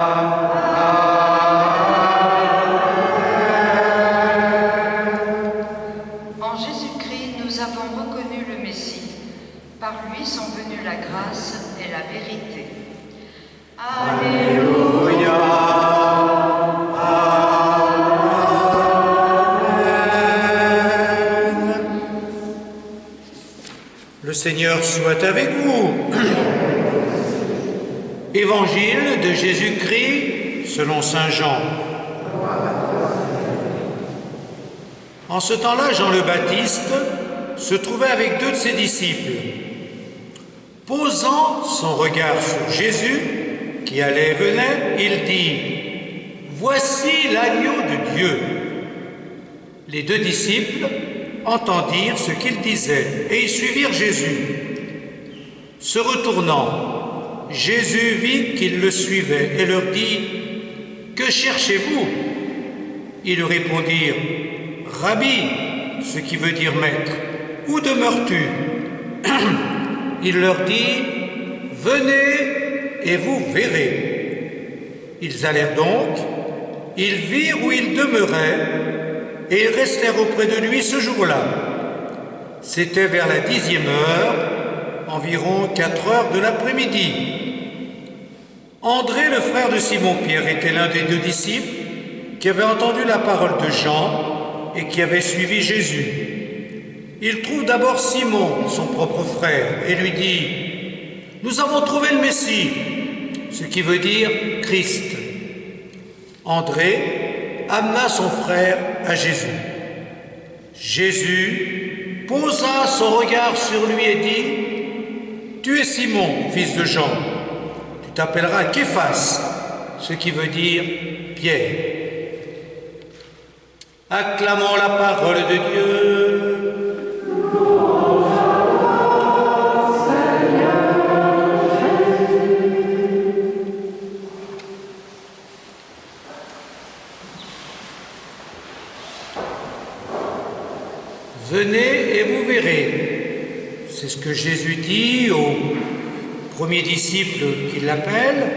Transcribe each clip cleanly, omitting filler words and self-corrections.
En Jésus-Christ, nous avons reconnu le Messie. Par lui sont venues la grâce et la vérité. Alléluia. Amen. Le Seigneur soit avec vous. Évangile de Jésus-Christ selon saint Jean. En ce temps-là, Jean le Baptiste se trouvait avec 2 de ses disciples. Posant son regard sur Jésus, qui allait et venait, il dit « Voici l'agneau de Dieu ». Les 2 disciples entendirent ce qu'il disait et ils suivirent Jésus. Se retournant, Jésus vit qu'ils le suivaient et leur dit « Que cherchez-vous » Ils lui répondirent « Rabbi », ce qui veut dire maître, où demeures-tu? Il leur dit « Venez et vous verrez ». Ils allèrent donc, ils virent où il demeurait et ils restèrent auprès de lui ce jour-là. C'était vers la 10e heure, environ 4 heures de l'après-midi. André, le frère de Simon-Pierre, était l'un des 2 disciples qui avait entendu la parole de Jean et qui avait suivi Jésus. Il trouve d'abord Simon, son propre frère, et lui dit « Nous avons trouvé le Messie », ce qui veut dire Christ. André amena son frère à Jésus. Jésus posa son regard sur lui et dit « Tu es Simon, fils de Jean. Tu t'appelleras Képhas, ce qui veut dire Pierre. » Acclamons la parole de Dieu. Venez et vous verrez. C'est ce que Jésus dit au premier disciple qui l'appelle.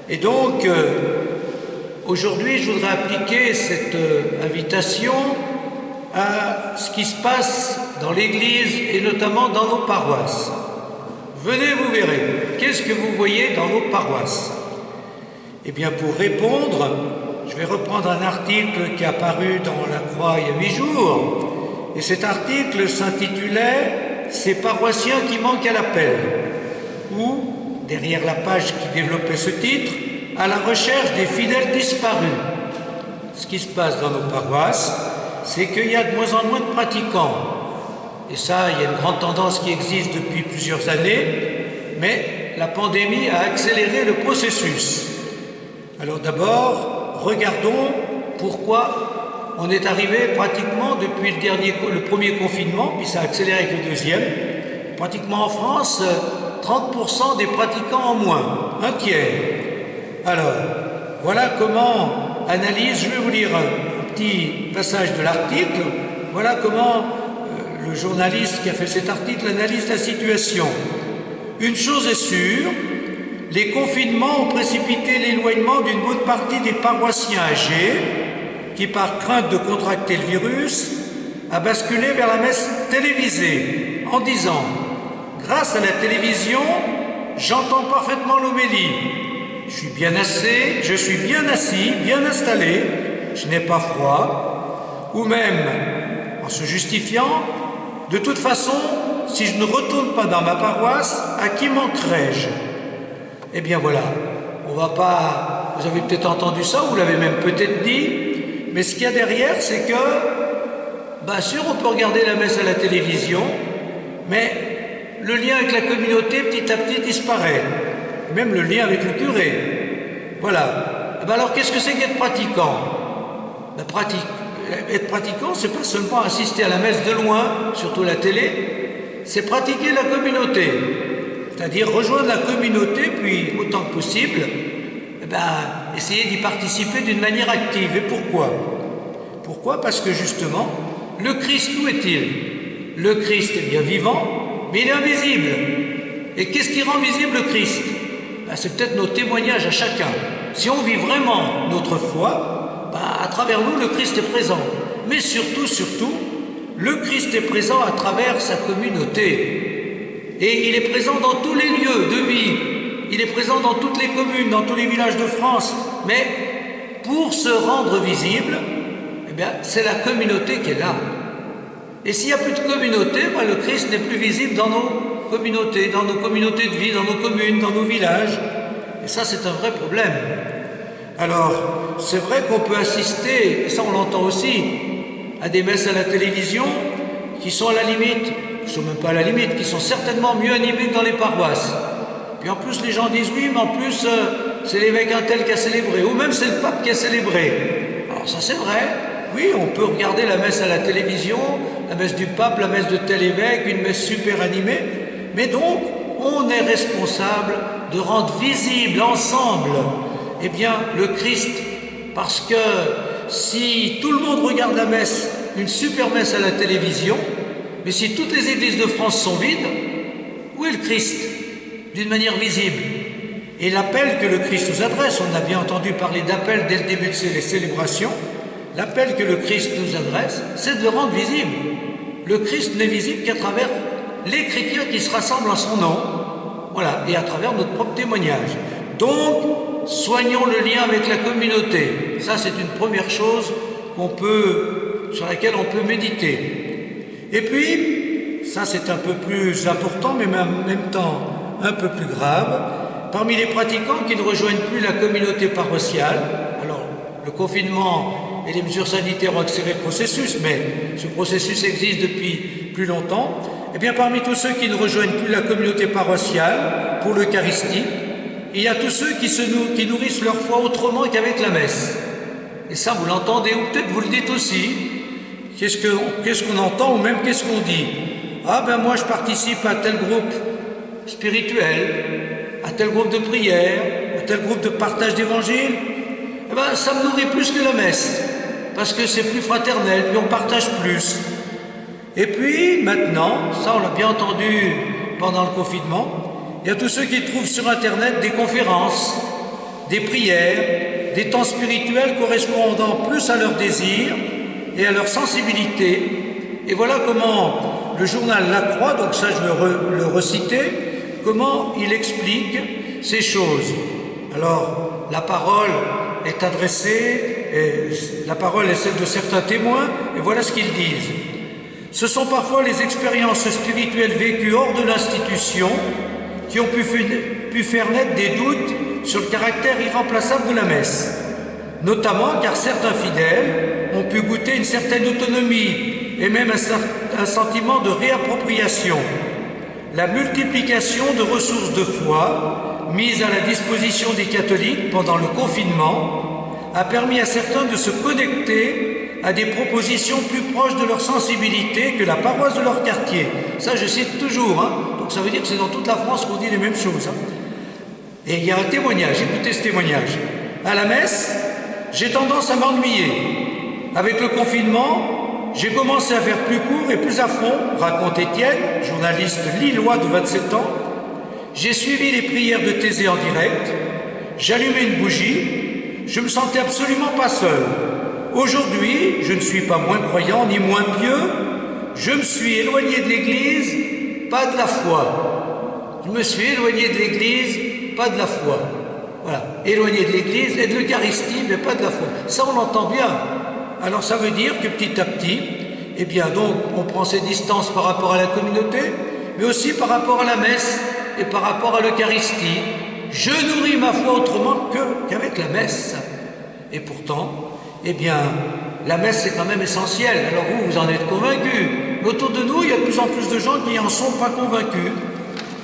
Et donc, aujourd'hui, je voudrais appliquer cette invitation à ce qui se passe dans l'Église et notamment dans nos paroisses. Venez, vous verrez. Qu'est-ce que vous voyez dans nos paroisses? Eh bien, pour répondre, je vais reprendre un article qui est apparu dans la Croix il y a 8 jours. Et cet article s'intitulait « Ces paroissiens qui manquent à l'appel » ou, derrière la page qui développait ce titre, « À la recherche des fidèles disparus ». Ce qui se passe dans nos paroisses, c'est qu'il y a de moins en moins de pratiquants. Et ça, il y a une grande tendance qui existe depuis plusieurs années, mais la pandémie a accéléré le processus. Alors d'abord, regardons pourquoi on est arrivé pratiquement depuis le premier confinement, puis ça a accéléré avec le deuxième, pratiquement en France, 30% des pratiquants en moins, un tiers. Alors, voilà comment analyse, je vais vous lire un petit passage de l'article, voilà comment le journaliste qui a fait cet article analyse la situation. Une chose est sûre, les confinements ont précipité l'éloignement d'une bonne partie des paroissiens âgés qui, par crainte de contracter le virus, a basculé vers la messe télévisée en disant « Grâce à la télévision, j'entends parfaitement l'homélie. Je suis bien assis, bien installé, je n'ai pas froid. » Ou même, en se justifiant, « De toute façon, si je ne retourne pas dans ma paroisse, à qui manquerai-je » Eh bien voilà, on va pas... Vous avez peut-être entendu ça, vous l'avez même peut-être dit, mais ce qu'il y a derrière, c'est que, bien sûr, on peut regarder la messe à la télévision, mais le lien avec la communauté, petit à petit, disparaît. Même le lien avec le curé. Voilà. Ben alors, qu'est-ce que c'est qu'être pratiquant? Être pratiquant, c'est pas seulement assister à la messe de loin, surtout la télé, c'est pratiquer la communauté. C'est-à-dire rejoindre la communauté, puis, autant que possible, essayer d'y participer d'une manière active. Et pourquoi? Pourquoi? Parce que justement, le Christ, où est-il? Le Christ est bien vivant, mais il est invisible. Et qu'est-ce qui rend visible le Christ? C'est peut-être nos témoignages à chacun. si on vit vraiment notre foi, à travers nous, le Christ est présent. Mais surtout, le Christ est présent à travers sa communauté. Et il est présent dans tous les lieux de vie. Il est présent dans toutes les communes, dans tous les villages de France. Mais pour se rendre visible, eh bien, c'est la communauté qui est là. Et s'il n'y a plus de communauté, le Christ n'est plus visible dans nos communautés de vie, dans nos communes, dans nos villages. Et ça, c'est un vrai problème. Alors, c'est vrai qu'on peut assister, et ça on l'entend aussi, à des messes à la télévision qui sont à la limite, qui ne sont même pas à la limite, qui sont certainement mieux animées que dans les paroisses. Puis en plus, les gens disent oui, mais en plus, c'est l'évêque un tel qui a célébré, ou même c'est le pape qui a célébré. Alors ça, c'est vrai. Oui, on peut regarder la messe à la télévision, la messe du pape, la messe de tel évêque, une messe super animée. Mais donc, on est responsable de rendre visible ensemble, eh bien, le Christ. Parce que si tout le monde regarde la messe, une super messe à la télévision, mais si toutes les églises de France sont vides, où est le Christ? D'une manière visible. Et l'appel que le Christ nous adresse, on a bien entendu parler d'appel dès le début de ces célébrations, l'appel que le Christ nous adresse, c'est de le rendre visible. Le Christ n'est visible qu'à travers les chrétiens qui se rassemblent en son nom, voilà, et à travers notre propre témoignage. Donc, soignons le lien avec la communauté. Ça, c'est une première chose sur laquelle on peut méditer. Et puis, ça c'est un peu plus important, mais en même temps un peu plus grave, parmi les pratiquants qui ne rejoignent plus la communauté paroissiale, alors le confinement et les mesures sanitaires ont accéléré le processus, mais ce processus existe depuis plus longtemps, et bien parmi tous ceux qui ne rejoignent plus la communauté paroissiale pour l'Eucharistie, il y a tous ceux qui nourrissent leur foi autrement qu'avec la messe. Et ça, vous l'entendez, ou peut-être vous le dites aussi. Qu'est-ce qu'on entend, ou même qu'est-ce qu'on dit? Ah ben moi je participe à tel groupe spirituel, à tel groupe de prière, à tel groupe de partage d'évangile. Eh ben ça me nourrit plus que la messe, parce que c'est plus fraternel, puis on partage plus. Et puis maintenant, ça on l'a bien entendu pendant le confinement, il y a tous ceux qui trouvent sur Internet des conférences, des prières, des temps spirituels correspondant plus à leurs désirs et à leur sensibilité. Et voilà comment le journal La Croix, donc ça je veux le reciter, comment il explique ces choses. Alors, la parole est adressée, la parole est celle de certains témoins, et voilà ce qu'ils disent. Ce sont parfois les expériences spirituelles vécues hors de l'institution qui ont pu faire naître des doutes sur le caractère irremplaçable de la messe, notamment car certains fidèles ont pu goûter une certaine autonomie et même un sentiment de réappropriation. La multiplication de ressources de foi mises à la disposition des catholiques pendant le confinement a permis à certains de se connecter à des propositions plus proches de leur sensibilité que la paroisse de leur quartier. Ça, je cite toujours, donc ça veut dire que c'est dans toute la France qu'on dit les mêmes choses. Et il y a un témoignage, écoutez ce témoignage. À la messe, j'ai tendance à m'ennuyer. Avec le confinement, j'ai commencé à faire plus court et plus à fond, raconte Étienne, journaliste lillois de 27 ans. J'ai suivi les prières de Thésée en direct, j'allumais une bougie, je me sentais absolument pas seul. Aujourd'hui, je ne suis pas moins croyant ni moins pieux, je me suis éloigné de l'Église, pas de la foi. Je me suis éloigné de l'Église, pas de la foi. Voilà, éloigné de l'Église et de l'Eucharistie, mais pas de la foi. Ça, on l'entend bien. Alors, ça veut dire que petit à petit, eh bien, donc, on prend ses distances par rapport à la communauté, mais aussi par rapport à la messe et par rapport à l'Eucharistie. Je nourris ma foi autrement qu'avec la messe. Et pourtant, eh bien, la messe, c'est quand même essentiel. Alors vous en êtes convaincus. Mais autour de nous, il y a de plus en plus de gens qui n'en sont pas convaincus.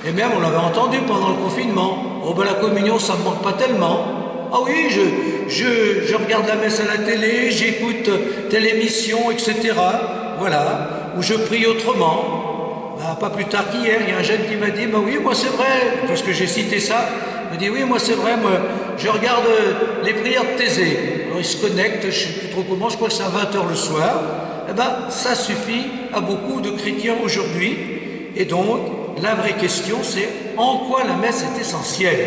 Et même, on l'avait entendu pendant le confinement. Oh ben la communion, ça ne me manque pas tellement. Ah oui, je regarde la messe à la télé, j'écoute telle émission, etc. Voilà, ou je prie autrement. Ben, pas plus tard qu'hier, il y a un jeune qui m'a dit, bah oui, moi c'est vrai, parce que j'ai cité ça. Il m'a dit, oui, moi c'est vrai, moi je regarde les prières de Thésée. Alors il se connecte, je ne sais plus trop comment, je crois que c'est à 20h le soir. Eh bien, ça suffit à beaucoup de chrétiens aujourd'hui. Et donc, la vraie question, c'est en quoi la messe est essentielle?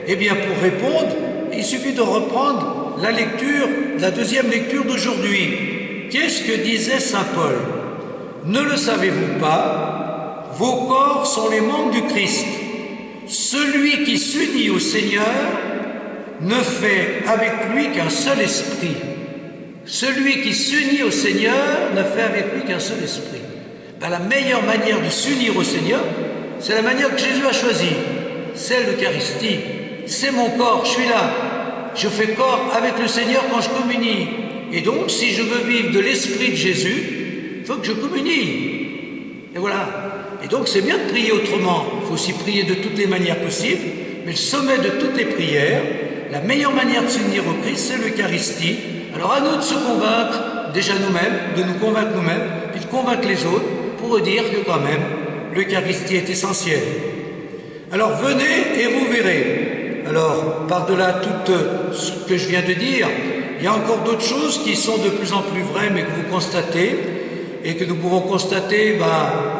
Eh bien, pour répondre, il suffit de reprendre la lecture, la deuxième lecture d'aujourd'hui. Qu'est-ce que disait saint Paul? Ne le savez-vous pas? Vos corps sont les membres du Christ. Celui qui s'unit au Seigneur ne fait avec lui qu'un seul esprit. Celui qui s'unit au Seigneur ne fait avec lui qu'un seul esprit. La meilleure manière de s'unir au Seigneur, c'est la manière que Jésus a choisie. C'est l'Eucharistie. C'est mon corps, je suis là. Je fais corps avec le Seigneur quand je communie. Et donc, si je veux vivre de l'Esprit de Jésus, il faut que je communie. Et voilà. Et donc, c'est bien de prier autrement. Il faut aussi prier de toutes les manières possibles. Mais le sommet de toutes les prières, la meilleure manière de s'unir au Christ, c'est l'Eucharistie. Alors, à nous de se convaincre, déjà nous-mêmes, de nous convaincre nous-mêmes, puis de convaincre les autres, pour dire que quand même, l'Eucharistie est essentielle. Alors, venez et vous verrez. Alors, par-delà tout ce que je viens de dire, il y a encore d'autres choses qui sont de plus en plus vraies, mais que vous constatez, et que nous pouvons constater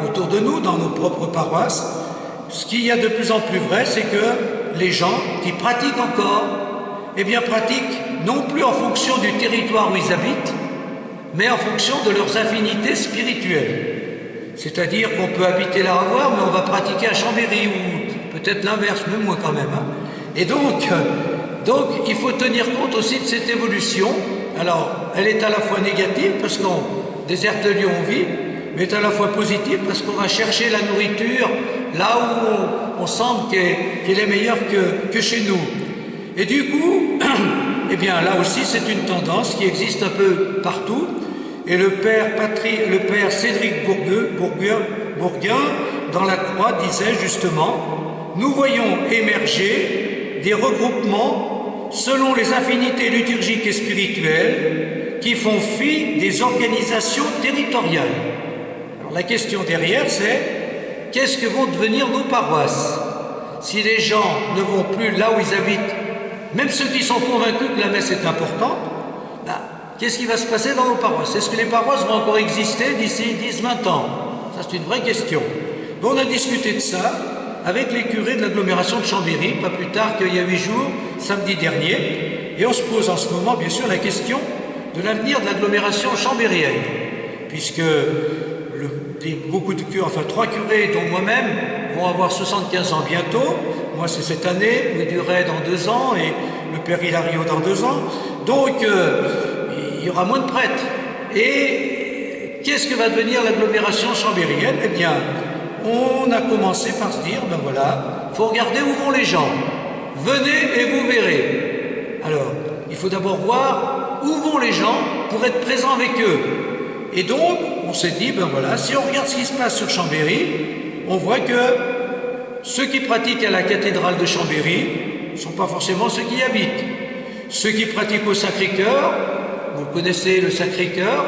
autour de nous, dans nos propres paroisses. Ce qu'il y a de plus en plus vrai, c'est que les gens qui pratiquent encore, pratiquent non plus en fonction du territoire où ils habitent, mais en fonction de leurs affinités spirituelles. C'est-à-dire qu'on peut habiter la Ravoire, mais on va pratiquer à Chambéry, ou peut-être l'inverse, même moi quand même. Et donc, il faut tenir compte aussi de cette évolution. Alors, elle est à la fois négative, parce qu'on déserte le lieu où on vit, mais est à la fois positive, parce qu'on va chercher la nourriture là où on semble qu'elle est meilleure que chez nous. Et du coup, là aussi, c'est une tendance qui existe un peu partout. Et le père Cédric Bourguin, dans la Croix, disait justement: nous voyons émerger des regroupements selon les affinités liturgiques et spirituelles qui font fi des organisations territoriales. Alors la question derrière, c'est: qu'est-ce que vont devenir nos paroisses si les gens ne vont plus là où ils habitent, même ceux qui sont convaincus que la messe est importante? Qu'est-ce qui va se passer dans nos paroisses? Est-ce que les paroisses vont encore exister d'ici 10-20 ans? Ça, c'est une vraie question. On a discuté de ça avec les curés de l'agglomération de Chambéry, pas plus tard qu'il y a 8 jours, samedi dernier, et on se pose en ce moment, bien sûr, la question de l'avenir de l'agglomération chambérienne, puisque beaucoup de curés, 3 curés, dont moi-même, vont avoir 75 ans bientôt. Moi, c'est cette année, Louis Duret dans 2 ans, et le père Hilario dans 2 ans. Donc, il y aura moins de prêtres. Et qu'est-ce que va devenir l'agglomération chambérienne? On a commencé par se dire, il faut regarder où vont les gens. Venez et vous verrez. Alors, il faut d'abord voir où vont les gens pour être présent avec eux. Et donc, on s'est dit, si on regarde ce qui se passe sur Chambéry, on voit que ceux qui pratiquent à la cathédrale de Chambéry ne sont pas forcément ceux qui y habitent. Ceux qui pratiquent au Sacré-Cœur, vous connaissez le Sacré-Cœur,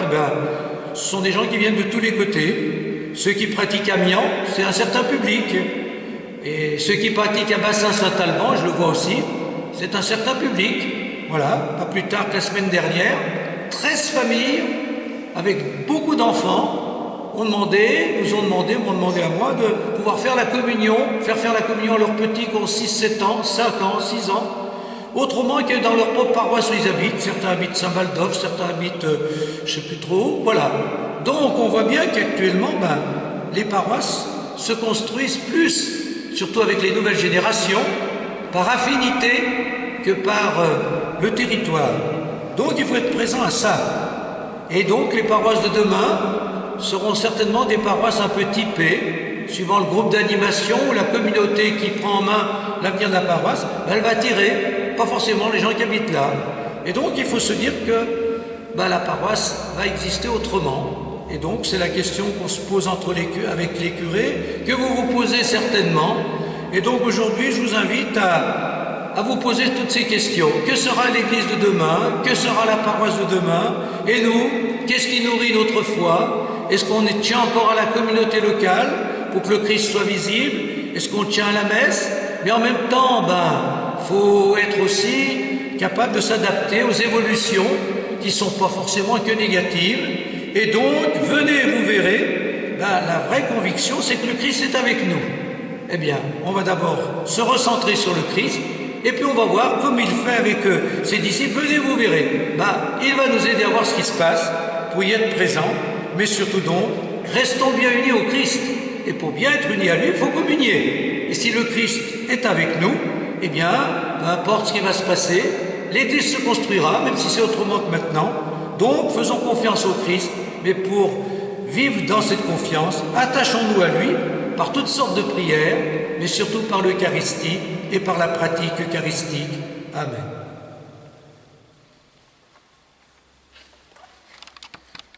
ce sont des gens qui viennent de tous les côtés. Ceux qui pratiquent à Mian, c'est un certain public. Et ceux qui pratiquent à Bassin-Saint-Alban, je le vois aussi, c'est un certain public. Voilà, pas plus tard que la semaine dernière, 13 familles avec beaucoup d'enfants m'ont demandé à moi de pouvoir faire la communion, faire la communion à leurs petits qui ont 6, 7 ans, 5 ans, 6 ans, autrement que dans leur propre paroisse où ils habitent. Certains habitent Saint-Baldoff, certains habitent je ne sais plus trop, voilà. Donc on voit bien qu'actuellement, les paroisses se construisent plus, surtout avec les nouvelles générations, par affinité que par le territoire. Donc il faut être présent à ça. Et donc les paroisses de demain seront certainement des paroisses un peu typées, suivant le groupe d'animation ou la communauté qui prend en main l'avenir de la paroisse, elle va attirer pas forcément les gens qui habitent là. Et donc il faut se dire que la paroisse va exister autrement. Et donc c'est la question qu'on se pose avec les curés, que vous vous posez certainement. Et donc aujourd'hui je vous invite à vous poser toutes ces questions. Que sera l'église de demain? Que sera la paroisse de demain? Et nous, qu'est-ce qui nourrit notre foi? Est-ce qu'on tient encore à la communauté locale pour que le Christ soit visible? Est-ce qu'on tient à la messe? Mais en même temps, faut être aussi capable de s'adapter aux évolutions qui ne sont pas forcément que négatives. Et donc, venez, vous verrez, la vraie conviction, c'est que le Christ est avec nous. On va d'abord se recentrer sur le Christ, et puis on va voir comme il fait avec ses disciples. Venez, vous verrez. Il va nous aider à voir ce qui se passe pour y être présent, mais surtout donc, restons bien unis au Christ. Et pour bien être unis à lui, il faut communier. Et si le Christ est avec nous, eh bien, peu importe ce qui va se passer, l'Église se construira, même si c'est autrement que maintenant. Donc, faisons confiance au Christ, mais pour vivre dans cette confiance, attachons-nous à lui par toutes sortes de prières, mais surtout par l'Eucharistie et par la pratique eucharistique. Amen.